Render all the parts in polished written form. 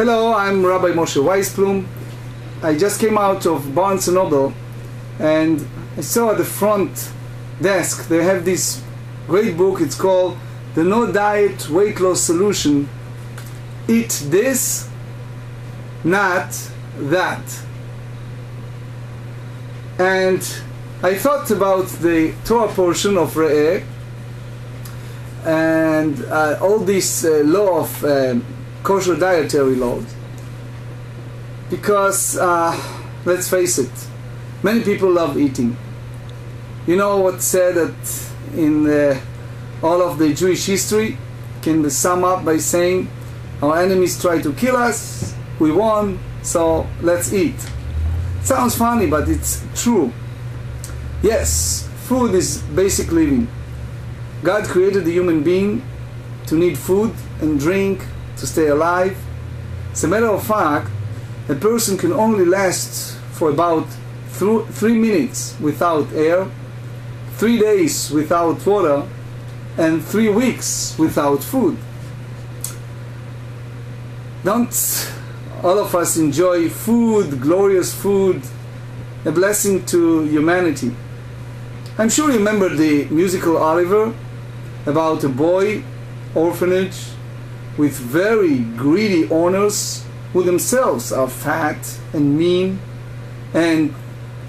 Hello, I'm Rabbi Moshe Weisblum. I just came out of Barnes & Noble and I saw at the front desk they have this great book. It's called The No Diet Weight Loss Solution. Eat this, not that. And I thought about the Torah portion of Re'eh and all this law of kosher dietary laws, because let's face it, many people love eating. You know what's said that in all of the Jewish history can be summed up by saying, our enemies try to kill us, we won, so let's eat. Sounds funny, but it's true. Yes, food is basic living. God created the human being to need food and drink to stay alive. As a matter of fact, a person can only last for about 3 minutes without air, 3 days without water, and 3 weeks without food. Don't all of us enjoy food, glorious food, a blessing to humanity? I'm sure you remember the musical Oliver, about a boy orphanage with very greedy owners who themselves are fat and mean and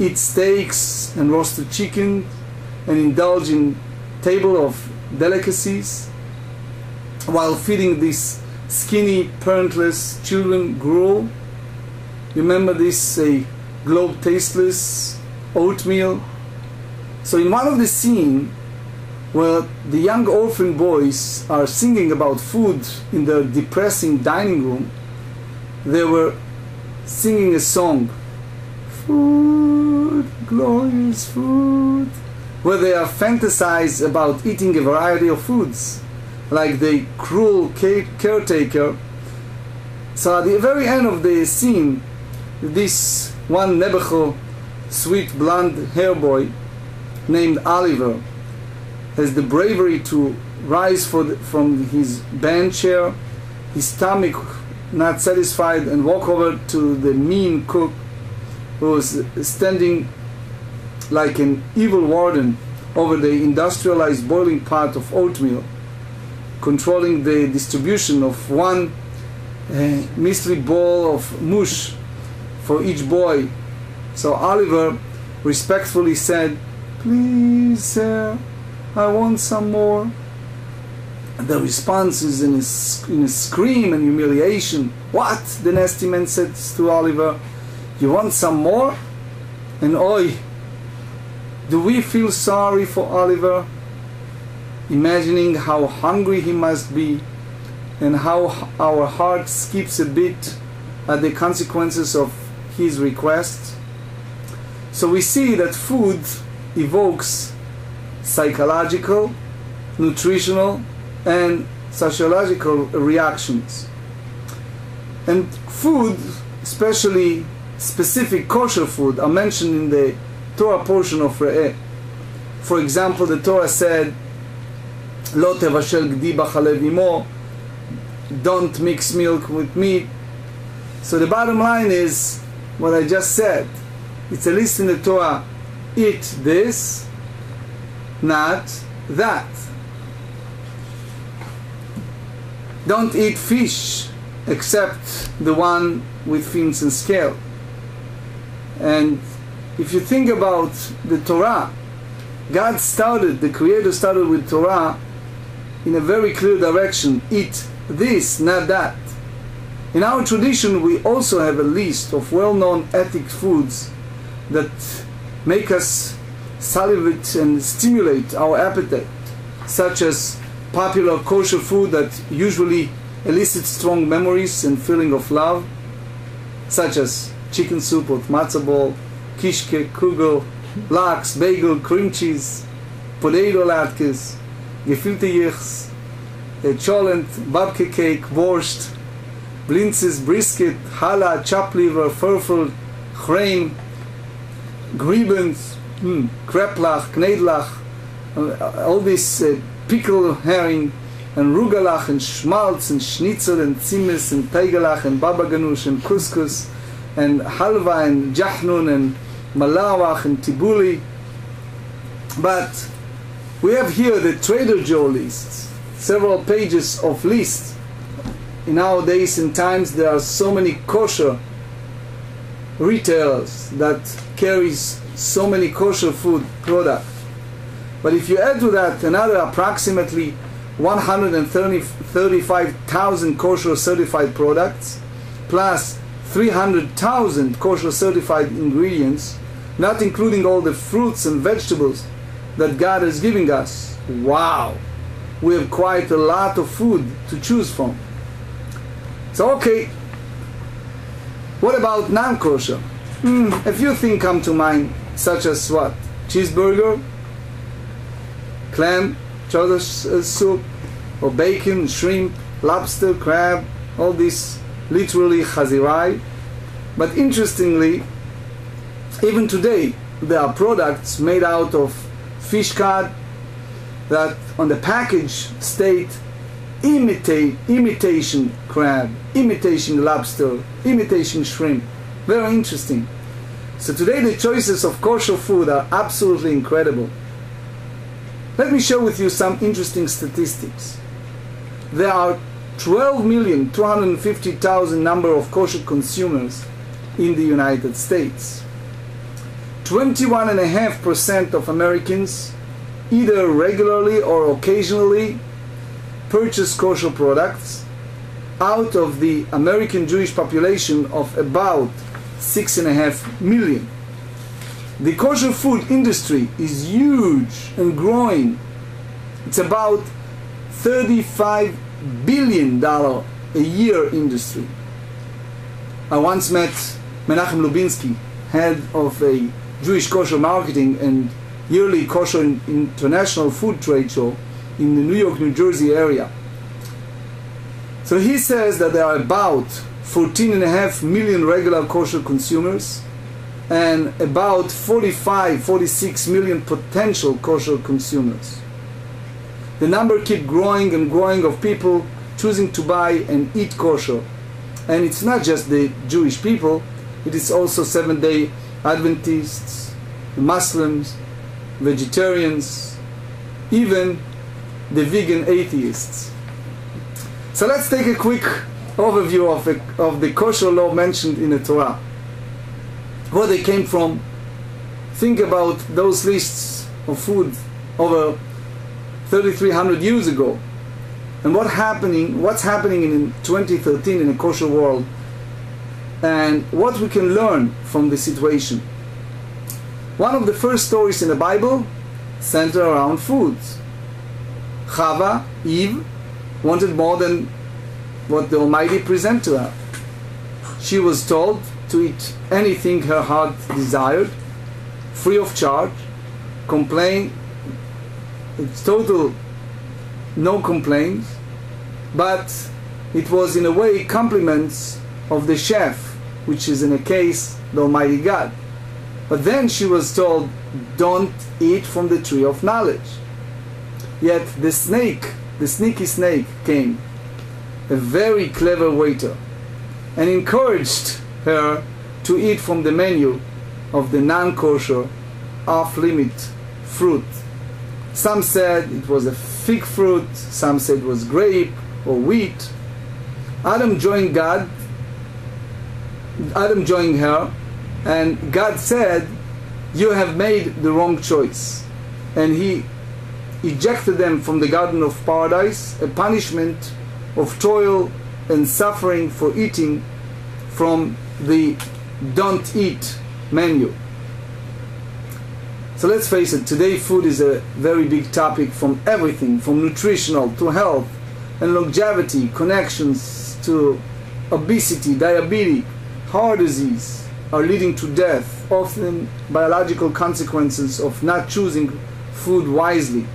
eat steaks and roasted chicken and indulge in table of delicacies while feeding these skinny, parentless children gruel. Remember this globe tasteless oatmeal? So in one of the scenes where the young orphan boys are singing about food in their depressing dining room, they were singing a song, food, glorious food, where they are fantasize about eating a variety of foods, like the cruel caretaker. So at the very end of the scene, this one Nebuchadnezzar, sweet blonde hair boy named Oliver, has the bravery to rise from his bench chair, his stomach not satisfied, and walk over to the mean cook who was standing like an evil warden over the industrialized boiling pot of oatmeal, controlling the distribution of one measly bowl of mush for each boy. So Oliver respectfully said, "Please, sir, I want some more." The response is in a scream and humiliation. "What?" the nasty man says to Oliver. "You want some more?" And oi, do we feel sorry for Oliver, imagining how hungry he must be and how our heart skips a bit at the consequences of his request? So we see that food evokes psychological, nutritional, and sociological reactions. And food, especially specific kosher food, are mentioned in the Torah portion of Re'eh. For example, the Torah said, "Lo tevashel gdi b'chalev imo," don't mix milk with meat. So the bottom line is what I just said. It's a list in the Torah: eat this, not that. Don't eat fish except the one with fins and scale. And if you think about the Torah, God started, the Creator started with Torah in a very clear direction: eat this, not that. In our tradition, we also have a list of well-known ethnic foods that make us salivate and stimulate our appetite, such as popular kosher food that usually elicits strong memories and feeling of love, such as chicken soup with matzah ball, kishke, kugel, lax, bagel, cream cheese, potato latkes, gefilte yichs, cholent, babke cake, borscht, blintzes, brisket, challah, chopped liver, furfel, chrein, griebens, kreplach, knedlach, all this pickled herring, and rugelach and schmaltz and schnitzel and tzimis and teigelach and baba ganush and couscous and halva and jachnun and malawach and tibuli. But we have here the Trader Joe lists, several pages of lists. In our days and times there are so many kosher retailers that carries so many kosher food products. But if you add to that another approximately 135,000 kosher certified products, plus 300,000 kosher certified ingredients, not including all the fruits and vegetables that God is giving us, wow, we have quite a lot of food to choose from. So okay, what about non-kosher? A few things come to mind, such as what? Cheeseburger, clam, chowder soup, or bacon, shrimp, lobster, crab, all this literally chazirai. But interestingly, even today, there are products made out of fish cod that on the package state imitation crab, imitation lobster, imitation shrimp. Very interesting. So today the choices of kosher food are absolutely incredible. Let me share with you some interesting statistics. There are 12,250,000 number of kosher consumers in the United States. 21.5% of Americans either regularly or occasionally purchase kosher products out of the American Jewish population of about 6.5 million. The kosher food industry is huge and growing. It's about $35 billion a year industry. I once met Menachem Lubinsky, head of a Jewish kosher marketing and yearly kosher international food trade show in the New York, New Jersey area. So he says that there are about 14.5 million regular kosher consumers and about 46 million potential kosher consumers. The number keeps growing and growing of people choosing to buy and eat kosher. And it's not just the Jewish people, it is also Seventh-day Adventists, Muslims, vegetarians, even the vegan atheists. So let's take a quick overview of the kosher law mentioned in the Torah. Where they came from. Think about those lists of food over 3,300 years ago. And what's happening in 2013 in a kosher world, and what we can learn from the situation. One of the first stories in the Bible center around foods. Chava, Eve, wanted more than what the Almighty presented to her. She was told to eat anything her heart desired, free of charge, it's total no complaints, but it was in a way compliments of the chef, which is in a case the Almighty God. But then she was told, don't eat from the tree of knowledge. Yet the sneaky snake came, a very clever waiter, and encouraged her to eat from the menu of the non-kosher, off-limit fruit. Some said it was a fig fruit, some said it was grape or wheat. Adam joined her, and God said, you have made the wrong choice. And he ejected them from the Garden of Paradise, a punishment of toil and suffering for eating from the don't eat menu. So let's face it, today food is a very big topic, from everything from nutritional to health and longevity, connections to obesity, diabetes, heart disease are leading to death, often biological consequences of not choosing food wisely,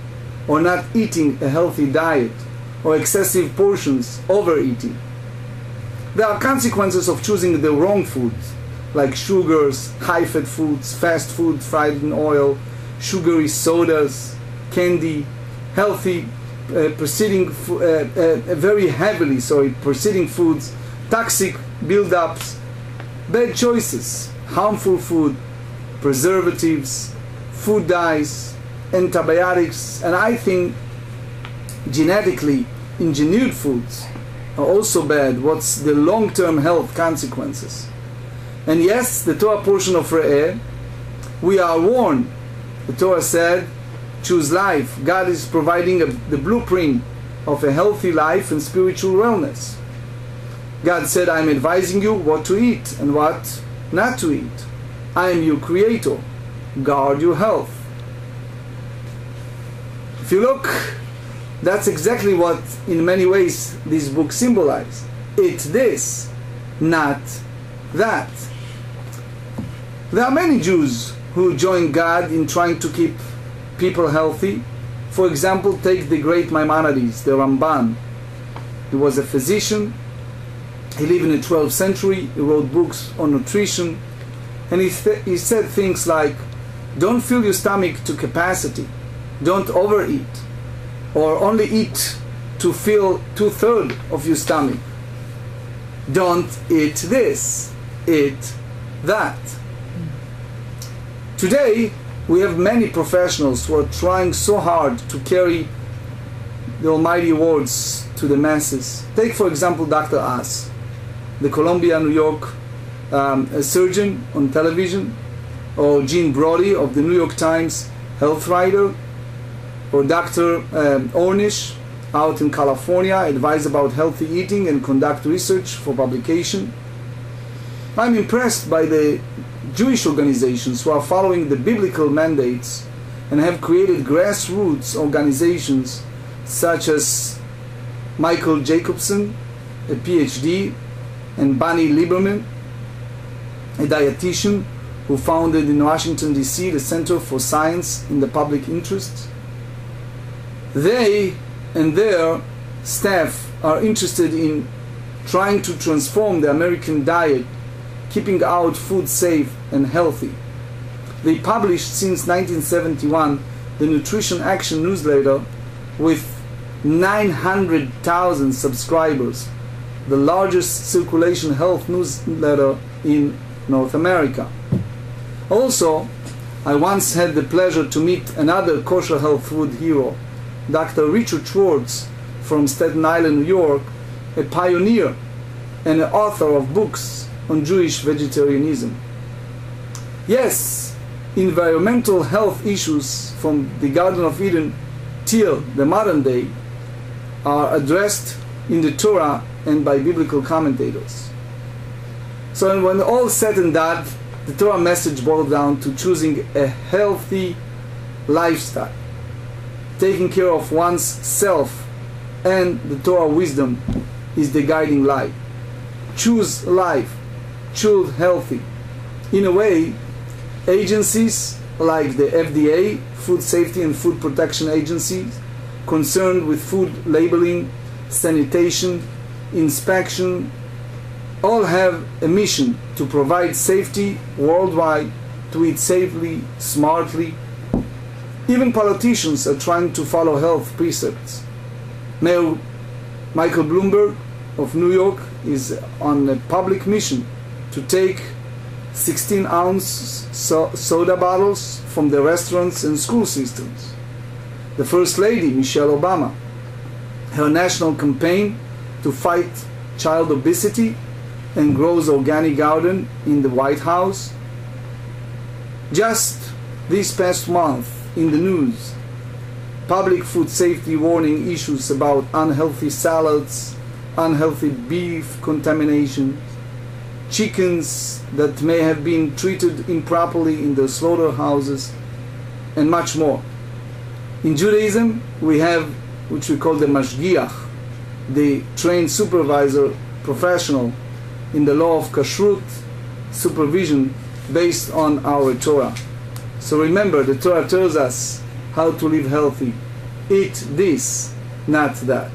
or not eating a healthy diet, or excessive portions, overeating. There are consequences of choosing the wrong foods, like sugars, high-fat foods, fast food fried in oil, sugary sodas, candy, healthy preceding foods, toxic build-ups, bad choices, harmful food, preservatives, food dyes, antibiotics, and I think genetically engineered foods are also bad. What's the long-term health consequences? And yes, the Torah portion of Re'eh, we are warned. The Torah said, choose life. God is providing the blueprint of a healthy life and spiritual wellness. God said, I'm advising you what to eat and what not to eat. I am your creator. Guard your health. If you look, that's exactly what in many ways this book symbolizes. It's this, not that. There are many Jews who join God in trying to keep people healthy. For example, take the great Maimonides, the Ramban. He was a physician. He lived in the 12th century. He wrote books on nutrition. And he said things like, don't fill your stomach to capacity. Don't overeat. Or only eat to fill 2/3 of your stomach. Don't eat this. Eat that. Today, we have many professionals who are trying so hard to carry the almighty words to the masses. Take, for example, Dr. Oz, the Columbia, New York a surgeon on television, or Gene Brody of the New York Times health writer, or Dr. Ornish out in California, advise about healthy eating and conduct research for publication. I'm impressed by the Jewish organizations who are following the biblical mandates and have created grassroots organizations such as Michael Jacobson, a PhD, and Bunny Lieberman, a dietitian who founded in Washington, D.C. the Center for Science in the Public Interest. They and their staff are interested in trying to transform the American diet, keeping out food safe and healthy. They published since 1971 the Nutrition Action newsletter with 900,000 subscribers, the largest circulation health newsletter in North America. Also, I once had the pleasure to meet another kosher health food hero, Dr. Richard Schwartz from Staten Island, New York, a pioneer and an author of books on Jewish vegetarianism. Yes, environmental health issues from the Garden of Eden till the modern day are addressed in the Torah and by biblical commentators. So when all said and done, the Torah message boils down to choosing a healthy lifestyle, taking care of one's self, and the Torah wisdom is the guiding light. Choose life, choose healthy. In a way, agencies like the FDA, Food Safety and Food Protection Agencies, concerned with food labeling, sanitation, inspection, all have a mission to provide safety worldwide, to eat safely, smartly. Even politicians are trying to follow health precepts. Mayor Michael Bloomberg of New York is on a public mission to take 16-ounce soda bottles from the restaurants and school systems. The First Lady, Michelle Obama, her national campaign to fight child obesity and grows organic garden in the White House. Just this past month in the news, public food safety warning issues about unhealthy salads, unhealthy beef contamination, chickens that may have been treated improperly in the slaughterhouses, and much more. In Judaism, we have which we call the mashgiach, the trained supervisor professional in the law of Kashrut, supervision based on our Torah. So remember, the Torah tells us how to live healthy. Eat this, not that.